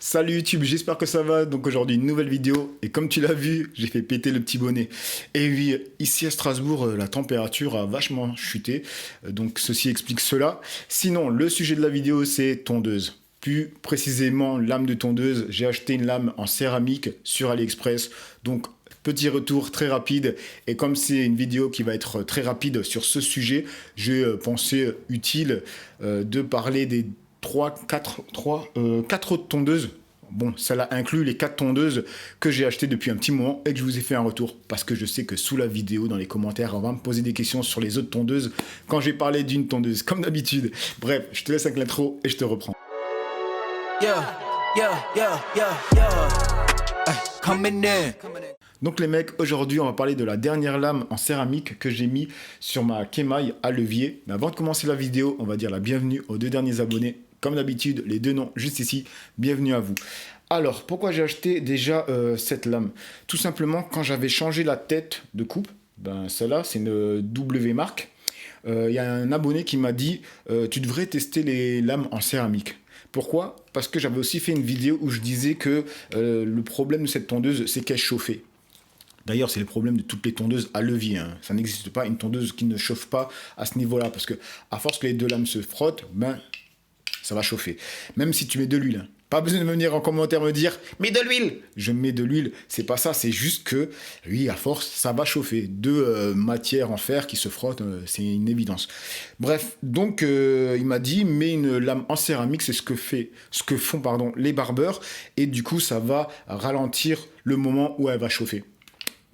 Salut YouTube, j'espère que ça va. Donc aujourd'hui une nouvelle vidéo et comme tu l'as vu, j'ai fait péter le petit bonnet. Et oui, ici à Strasbourg, la température a vachement chuté. Donc ceci explique cela. Sinon, le sujet de la vidéo c'est tondeuse. Plus précisément lame de tondeuse. J'ai acheté une lame en céramique sur AliExpress. Donc petit retour très rapide, et comme c'est une vidéo qui va être très rapide sur ce sujet, j'ai pensé utile de parler des 4 autres tondeuses. Bon, cela inclut les 4 tondeuses que j'ai achetées depuis un petit moment et que je vous ai fait un retour. Parce que je sais que sous la vidéo, dans les commentaires, on va me poser des questions sur les autres tondeuses quand j'ai parlé d'une tondeuse, comme d'habitude. Bref, je te laisse avec l'intro et je te reprends. Yeah, yeah, yeah, yeah, yeah. Ay, coming in. Donc les mecs, aujourd'hui on va parler de la dernière lame en céramique que j'ai mis sur ma Kemaï à levier. Mais avant de commencer la vidéo, on va dire la bienvenue aux 2 derniers abonnés. Comme d'habitude, les 2 noms juste ici, bienvenue à vous. Alors, pourquoi j'ai acheté déjà cette lame? Tout simplement, quand j'avais changé la tête de coupe, ben celle-là c'est une W marque, il y a un abonné qui m'a dit tu devrais tester les lames en céramique. Pourquoi? Parce que j'avais aussi fait une vidéo où je disais que le problème de cette tondeuse, c'est qu'elle chauffait. D'ailleurs, c'est le problème de toutes les tondeuses à levier. Hein. Ça n'existe pas une tondeuse qui ne chauffe pas à ce niveau-là. Parce que à force que les 2 lames se frottent, ben, ça va chauffer. Même si tu mets de l'huile. Hein. Pas besoin de venir en commentaire me dire « Mets de l'huile !» Je mets de l'huile. C'est pas ça. C'est juste que, oui, à force, ça va chauffer. 2 matières en fer qui se frottent, c'est une évidence. Bref, donc, il m'a dit « Mets une lame en céramique. » C'est ce que font les barbeurs. Et du coup, ça va ralentir le moment où elle va chauffer.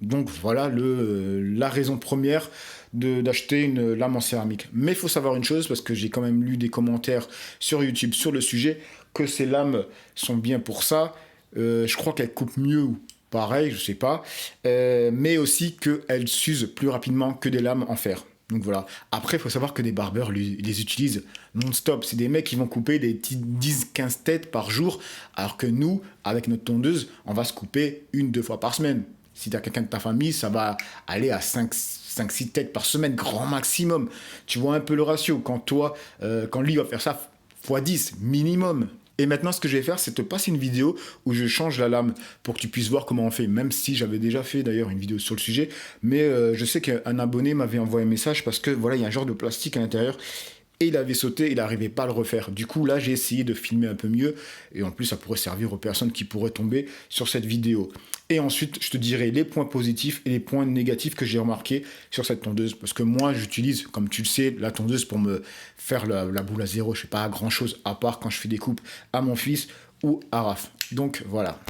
Donc voilà la raison première d'acheter une lame en céramique. Mais il faut savoir une chose, parce que j'ai quand même lu des commentaires sur YouTube sur le sujet, que ces lames sont bien pour ça. Je crois qu'elles coupent mieux ou pareil, je sais pas. Mais aussi qu'elles s'usent plus rapidement que des lames en fer. Donc voilà. Après, il faut savoir que des barbeurs les utilisent non-stop. C'est des mecs qui vont couper des petites 10-15 têtes par jour, alors que nous, avec notre tondeuse, on va se couper 1-2 fois par semaine. Si tu as quelqu'un de ta famille, ça va aller à 5-6 têtes par semaine, grand maximum. Tu vois un peu le ratio. Quand lui va faire ça, x10 minimum. Et maintenant, ce que je vais faire, c'est te passer une vidéo où je change la lame pour que tu puisses voir comment on fait. Même si j'avais déjà fait d'ailleurs une vidéo sur le sujet. Mais je sais qu'un abonné m'avait envoyé un message parce que voilà, il y a un genre de plastique à l'intérieur. Et il avait sauté, il n'arrivait pas à le refaire. Du coup, là, j'ai essayé de filmer un peu mieux. Et en plus, ça pourrait servir aux personnes qui pourraient tomber sur cette vidéo. Et ensuite, je te dirai les points positifs et les points négatifs que j'ai remarqués sur cette tondeuse. Parce que moi, j'utilise, comme tu le sais, la tondeuse pour me faire la boule à zéro. Je ne fais pas grand-chose, à part quand je fais des coupes à mon fils ou à Raph. Donc, voilà.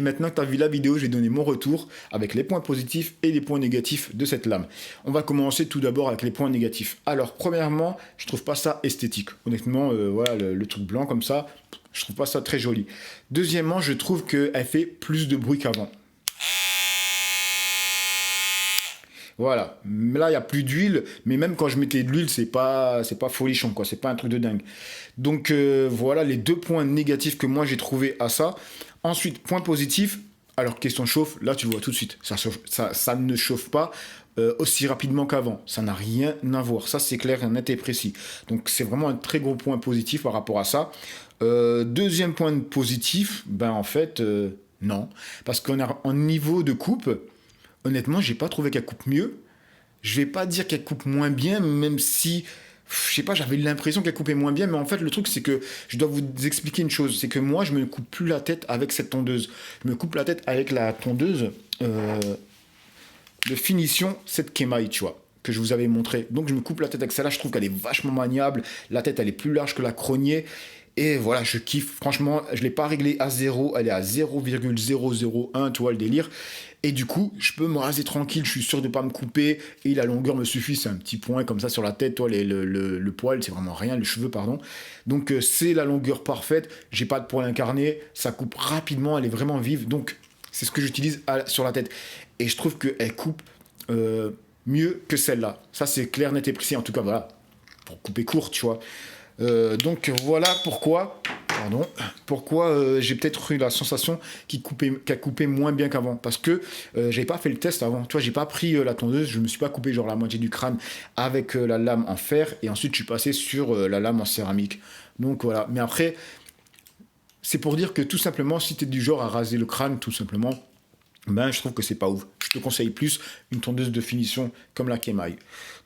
maintenant que tu as vu la vidéo, je vais donner mon retour avec les points positifs et les points négatifs de cette lame. On va commencer tout d'abord avec les points négatifs. Alors, premièrement, je trouve pas ça esthétique. Honnêtement, voilà, le truc blanc comme ça, je trouve pas ça très joli. Deuxièmement, je trouve qu'elle fait plus de bruit qu'avant. Voilà, là il n'y a plus d'huile, mais même quand je mettais de l'huile, c'est pas folichon, quoi, c'est pas un truc de dingue. Donc voilà les deux points négatifs que moi j'ai trouvé à ça. Ensuite, point positif, alors question chauffe, là tu vois tout de suite, ça ne chauffe pas aussi rapidement qu'avant, ça n'a rien à voir, ça c'est clair, net et précis. Donc c'est vraiment un très gros point positif par rapport à ça. Deuxième point positif, ben en fait, non, parce qu'on a en niveau de coupe. Honnêtement, j'ai pas trouvé qu'elle coupe mieux. Je vais pas dire qu'elle coupe moins bien, même si, je sais pas, j'avais l'impression qu'elle coupait moins bien. Mais en fait, le truc, c'est que je dois vous expliquer une chose. C'est que moi, je me coupe plus la tête avec cette tondeuse. Je me coupe la tête avec la tondeuse de finition, cette Kemai, tu vois, que je vous avais montré. Donc, je me coupe la tête avec celle-là. Je trouve qu'elle est vachement maniable. La tête, elle est plus large que la cronier. Et voilà, je kiffe. Franchement, je ne l'ai pas réglée à 0. Elle est à 0,001, tu vois, le délire. Et du coup, je peux me raser tranquille. Je suis sûr de ne pas me couper. Et la longueur me suffit. C'est un petit point comme ça sur la tête. Toi, le poil, c'est vraiment rien. Les cheveux, pardon. Donc, c'est la longueur parfaite. J'ai pas de poil incarné. Ça coupe rapidement. Elle est vraiment vive. Donc, c'est ce que j'utilise sur la tête. Et je trouve qu'elle coupe mieux que celle-là. Ça, c'est clair, net et précis. En tout cas, voilà. Pour couper court, tu vois. Donc voilà pourquoi j'ai peut-être eu la sensation qu'elle coupait moins bien qu'avant, parce que j'avais pas fait le test avant, tu vois, j'ai pas pris la tondeuse, je me suis pas coupé genre la moitié du crâne avec la lame en fer, et ensuite je suis passé sur la lame en céramique. Donc voilà, mais après c'est pour dire que tout simplement, si tu es du genre à raser le crâne tout simplement, ben je trouve que c'est pas ouf. Je te conseille plus une tondeuse de finition comme la Kemai.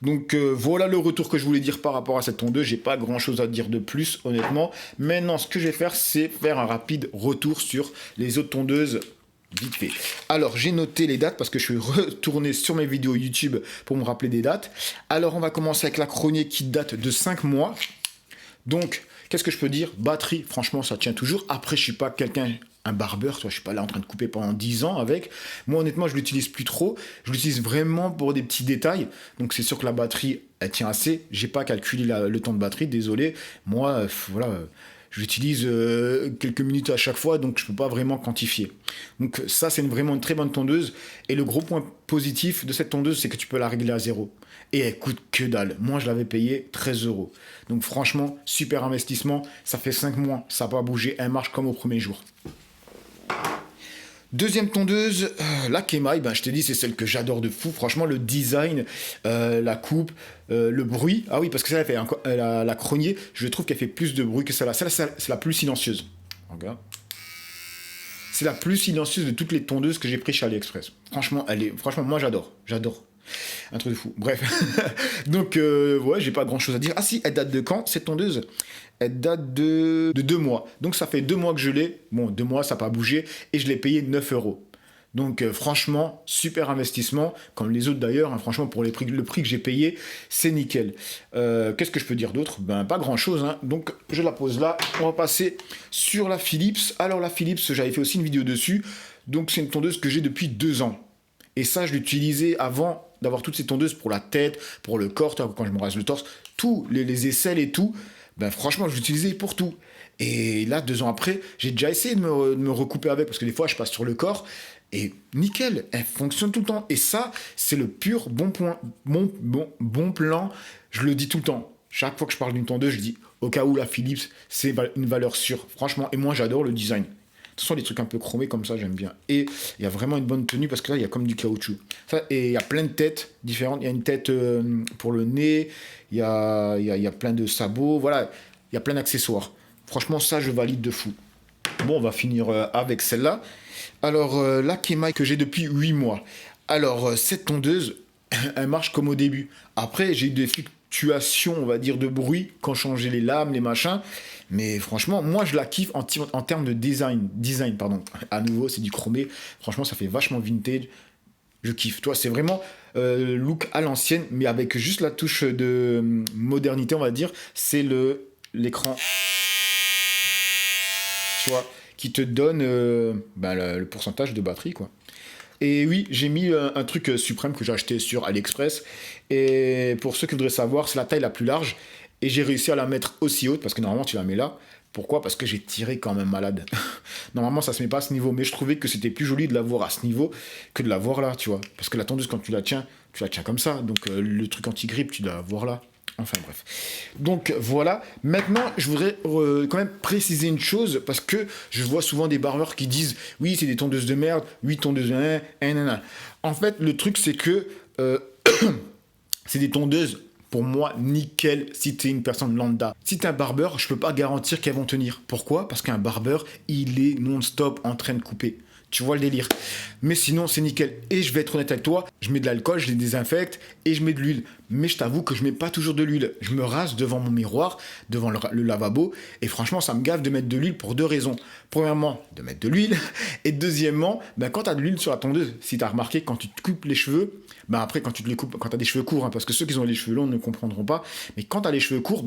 Donc voilà le retour que je voulais dire par rapport à cette tondeuse. J'ai pas grand chose à dire de plus honnêtement. Maintenant ce que je vais faire, c'est faire un rapide retour sur les autres tondeuses vite fait. Alors j'ai noté les dates parce que je suis retourné sur mes vidéos YouTube pour me rappeler des dates. Alors on va commencer avec la cronier qui date de 5 mois. Donc qu'est-ce que je peux dire? Batterie, franchement ça tient toujours. Après je suis pas un barbeur, toi, je suis pas là en train de couper pendant 10 ans avec. Moi, honnêtement, je l'utilise plus trop. Je l'utilise vraiment pour des petits détails. Donc, c'est sûr que la batterie, elle tient assez. J'ai pas calculé le temps de batterie, désolé. Moi, voilà, je l'utilise quelques minutes à chaque fois, donc je peux pas vraiment quantifier. Donc, ça, c'est vraiment une très bonne tondeuse. Et le gros point positif de cette tondeuse, c'est que tu peux la régler à 0. Et elle coûte que dalle. Moi, je l'avais payé 13 €. Donc, franchement, super investissement. Ça fait 5 mois, ça n'a pas bougé. Elle marche comme au premier jour. Deuxième tondeuse, la Kemai, ben, je t'ai dit, c'est celle que j'adore de fou. Franchement, le design, la coupe, le bruit. Ah oui, parce que celle-là, la cronier, je trouve qu'elle fait plus de bruit que celle-là. Celle-là, c'est la plus silencieuse. Regarde. C'est la plus silencieuse de toutes les tondeuses que j'ai prises chez AliExpress. Franchement, franchement, moi, j'adore. J'adore. Un truc de fou. Bref. Donc, ouais, j'ai pas grand-chose à dire. Ah si, elle date de quand, cette tondeuse? Elle date de 2 mois. Donc, ça fait 2 mois que je l'ai. Bon, 2 mois, ça n'a pas bougé. Et je l'ai payé 9 €. Donc, franchement, super investissement. Comme les autres d'ailleurs. Hein, franchement, pour le prix que j'ai payé, c'est nickel. Qu'est-ce que je peux dire d'autre? Ben, pas grand-chose. Hein. Donc, je la pose là. On va passer sur la Philips. Alors, la Philips, j'avais fait aussi une vidéo dessus. Donc, c'est une tondeuse que j'ai depuis 2 ans. Et ça, je l'utilisais avant d'avoir toutes ces tondeuses pour la tête, pour le corps, quand je me rase le torse, tous les aisselles et tout. Ben franchement, je l'utilisais pour tout. Et là, 2 ans après, j'ai déjà essayé de me recouper avec, parce que des fois, je passe sur le corps, et nickel, elle fonctionne tout le temps. Et ça, c'est le pur bon plan. Je le dis tout le temps. Chaque fois que je parle d'une tondeuse, je dis, au cas où la Philips, c'est une valeur sûre. Franchement, et moi, j'adore le design. Ce sont des trucs un peu chromés comme ça, j'aime bien. Et il y a vraiment une bonne tenue parce que là, il y a comme du caoutchouc. Ça, et il y a plein de têtes différentes. Il y a une tête pour le nez, il y a plein de sabots, voilà. Il y a plein d'accessoires. Franchement, ça, je valide de fou. Bon, on va finir avec celle-là. Alors, la Kemai que j'ai depuis 8 mois. Alors, cette tondeuse, elle marche comme au début. Après, j'ai eu des fluctuations, on va dire, de bruit quand je changeais les lames, les machins. Mais franchement, moi, je la kiffe en termes de design. À nouveau, c'est du chromé. Franchement, ça fait vachement vintage. Je kiffe. Toi, c'est vraiment look à l'ancienne, mais avec juste la touche de modernité, on va dire. C'est l'écran, tu vois, qui te donne le pourcentage de batterie, quoi. Et oui, j'ai mis un truc suprême que j'ai acheté sur AliExpress. Et pour ceux qui voudraient savoir, c'est la taille la plus large. Et j'ai réussi à la mettre aussi haute, parce que normalement tu la mets là. Pourquoi ? Parce que j'ai tiré quand même malade. Normalement ça se met pas à ce niveau, mais je trouvais que c'était plus joli de l'avoir à ce niveau que de l'avoir là, tu vois. Parce que la tondeuse, quand tu la tiens comme ça. Donc le truc anti-grippe, tu dois l'avoir là. Enfin bref. Donc voilà. Maintenant, je voudrais quand même préciser une chose, parce que je vois souvent des barbeurs qui disent « Oui, c'est des tondeuses de merde, oui, tondeuses de... » En fait, le truc, c'est que c'est des tondeuses, pour moi, nickel si t'es une personne lambda. Si t'es un barbeur, je peux pas garantir qu'elles vont tenir. Pourquoi ? Parce qu'un barbeur, il est non-stop en train de couper. Tu vois le délire. Mais sinon, c'est nickel. Et je vais être honnête avec toi, je mets de l'alcool, je les désinfecte et je mets de l'huile. Mais je t'avoue que je mets pas toujours de l'huile. Je me rase devant mon miroir, devant le lavabo. Et franchement, ça me gave de mettre de l'huile pour deux raisons. Premièrement, de mettre de l'huile. Et deuxièmement, quand tu as de l'huile sur la tondeuse, si tu as remarqué, quand tu te coupes les cheveux, après, quand tu te les coupes, quand tu as des cheveux courts, parce que ceux qui ont les cheveux longs ne comprendront pas, mais quand tu as les cheveux courts,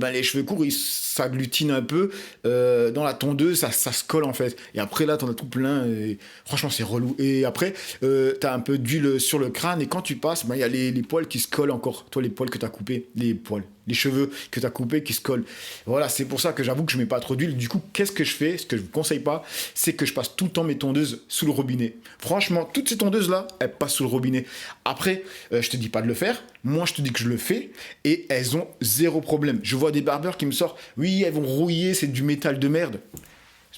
ils s'agglutinent un peu dans la tondeuse, ça se colle en fait. Et après, là, tu en as tout plein. Et franchement, c'est relou. Et après, tu as un peu d'huile sur le crâne. Et quand tu passes, il y a les poils qui se collent encore. Toi, les poils que tu as coupés, les cheveux que tu as coupés qui se collent. Voilà, c'est pour ça que j'avoue que je mets pas trop d'huile. Du coup, qu'est-ce que je fais ? Ce que je vous conseille pas, c'est que je passe tout le temps mes tondeuses sous le robinet. Franchement, toutes ces tondeuses-là, elles passent sous le robinet. Après, je te dis pas de le faire. Moi, je te dis que je le fais. Et elles ont zéro problème. Je vois des barbeurs qui me sortent, oui, elles vont rouiller, c'est du métal de merde.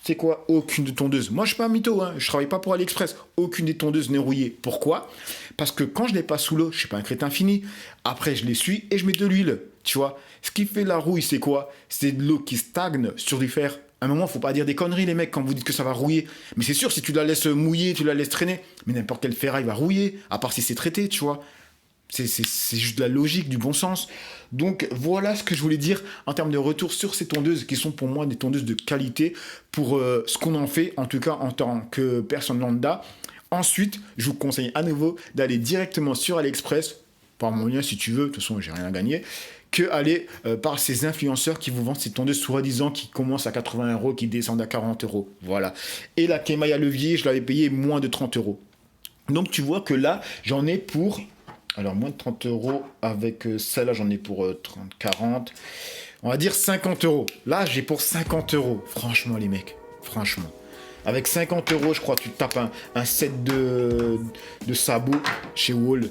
C'est quoi ? Aucune tondeuse. Moi, je suis pas un mytho, je travaille pas pour AliExpress. Aucune des tondeuses n'est rouillée. Pourquoi ? Parce que quand je les passe sous l'eau, je suis pas un crétin fini. Après, je les suis et je mets de l'huile. Tu vois ? Ce qui fait la rouille, c'est quoi ? C'est de l'eau qui stagne sur du fer. À un moment, faut pas dire des conneries, les mecs, quand vous dites que ça va rouiller. Mais c'est sûr, si tu la laisses mouiller, tu la laisses traîner, mais n'importe quelle ferraille va rouiller, à part si c'est traité, tu vois. C'est juste de la logique, du bon sens. Donc voilà ce que je voulais dire en termes de retour sur ces tondeuses qui sont pour moi des tondeuses de qualité pour ce qu'on en fait, en tout cas en tant que personne lambda. Ensuite, je vous conseille à nouveau d'aller directement sur AliExpress, par mon lien si tu veux, de toute façon j'ai rien à gagner, que aller par ces influenceurs qui vous vendent ces tondeuses soi-disant qui commencent à 80 €, qui descendent à 40 €. Voilà. Et la Kemaï à levier, je l'avais payé moins de 30 €. Donc tu vois que là, j'en ai pour... Alors, moins de 30 €, avec celle-là, j'en ai pour 30, 40. On va dire 50 €. Là, j'ai pour 50 €. Franchement, les mecs. Franchement. Avec 50 €, je crois, tu tapes un set de sabots chez Wall.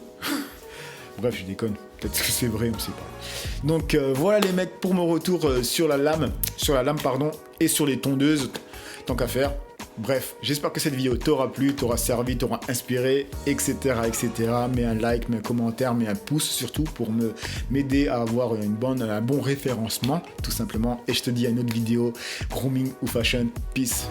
Bref, je déconne. Peut-être que c'est vrai, on ne sait pas. Donc, voilà, les mecs, pour mon retour sur la lame, et sur les tondeuses. Tant qu'à faire. Bref, j'espère que cette vidéo t'aura plu, t'aura servi, t'aura inspiré, etc., etc. Mets un like, mets un commentaire, mets un pouce surtout pour m'aider à avoir un bon référencement, tout simplement. Et je te dis à une autre vidéo, grooming ou fashion. Peace.